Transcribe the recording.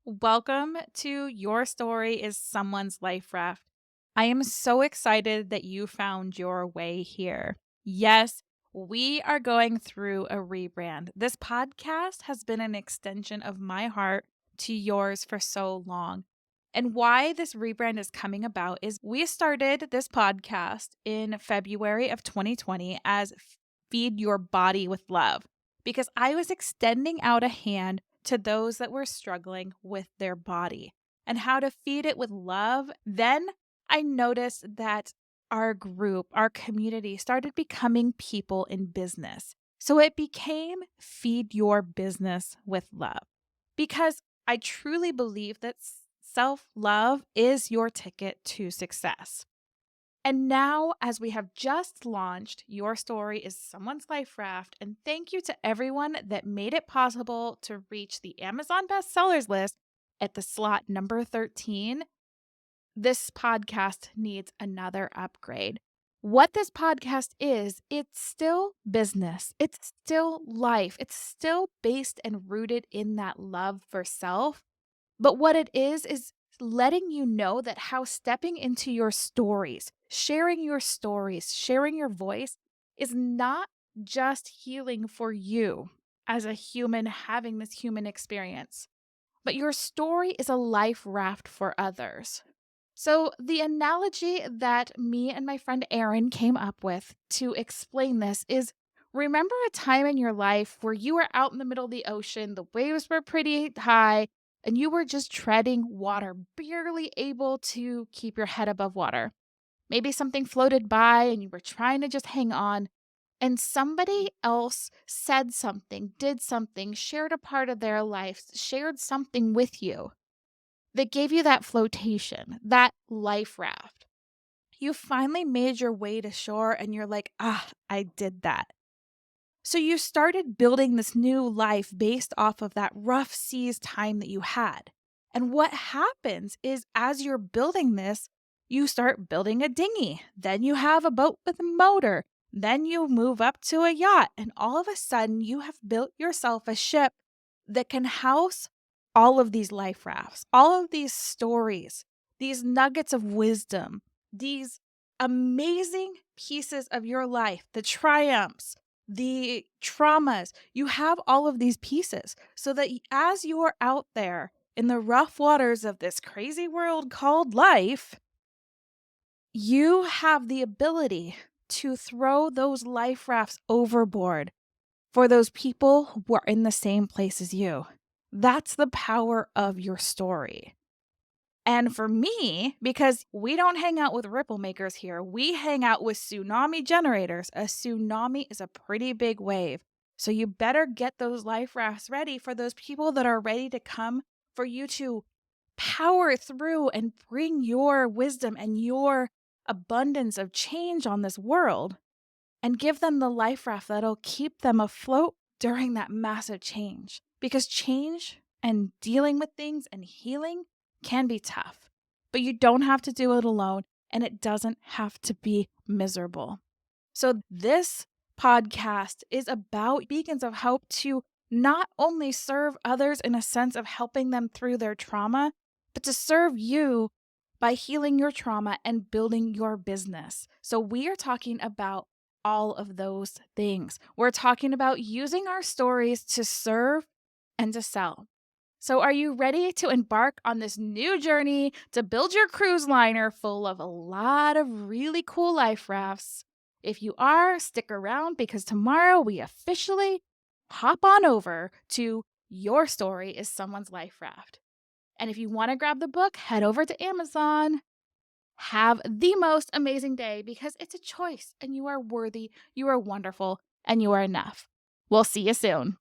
Welcome to Your Story is Someone's Life Raft. I am so excited that you found your way here. Yes, we are going through a rebrand. This podcast has been an extension of my heart to yours for so long. And why this rebrand is coming about is we started this podcast in February of 2020 as Feed Your Body with Love because I was extending out a hand to those that were struggling with their body and how to feed it with love. Then I noticed that our group, our community started becoming people in business. So it became Feed Your Business with Love because I truly believe that self love is your ticket to success. And now, as we have just launched, Your Story is Someone's Life Raft, and thank you to everyone that made it possible to reach the Amazon bestsellers list at the slot number 13. This podcast needs another upgrade. What this podcast is, it's still business, it's still life, it's still based and rooted in that love for self. But what it is letting you know that how stepping into your stories, sharing your voice is not just healing for you as a human having this human experience, but your story is a life raft for others. So, the analogy that me and my friend Erin came up with to explain this is remember a time in your life where you were out in the middle of the ocean, the waves were pretty high, and you were just treading water, barely able to keep your head above water. Maybe something floated by and you were trying to just hang on, and somebody else said something, did something, shared a part of their life, shared something with you that gave you that flotation, that life raft. You finally made your way to shore and you're like, I did that. So you started building this new life based off of that rough seas time that you had. And what happens is as you're building this, you start building a dinghy. Then you have a boat with a motor. Then you move up to a yacht. And all of a sudden, you have built yourself a ship that can house all of these life rafts, all of these stories, these nuggets of wisdom, these amazing pieces of your life, the triumphs, the traumas. You have all of these pieces so that as you're out there in the rough waters of this crazy world called life, you have the ability to throw those life rafts overboard for those people who are in the same place as you. That's the power of your story. And for me, because we don't hang out with ripple makers here, we hang out with tsunami generators. A tsunami is a pretty big wave. So you better get those life rafts ready for those people that are ready to come for you to power through and bring your wisdom and your abundance of change on this world and give them the life raft that'll keep them afloat during that massive change. Because change and dealing with things and healing can be tough, but you don't have to do it alone and it doesn't have to be miserable. So this podcast is about beacons of hope to not only serve others in a sense of helping them through their trauma, but to serve you by healing your trauma and building your business. So we are talking about all of those things. We're talking about using our stories to serve and to sell. So, are you ready to embark on this new journey to build your cruise liner full of a lot of really cool life rafts? If you are, stick around because tomorrow we officially hop on over to Your Story is Someone's Life Raft. And if you want to grab the book, head over to Amazon. Have the most amazing day because it's a choice and you are worthy, you are wonderful, and you are enough. We'll see you soon.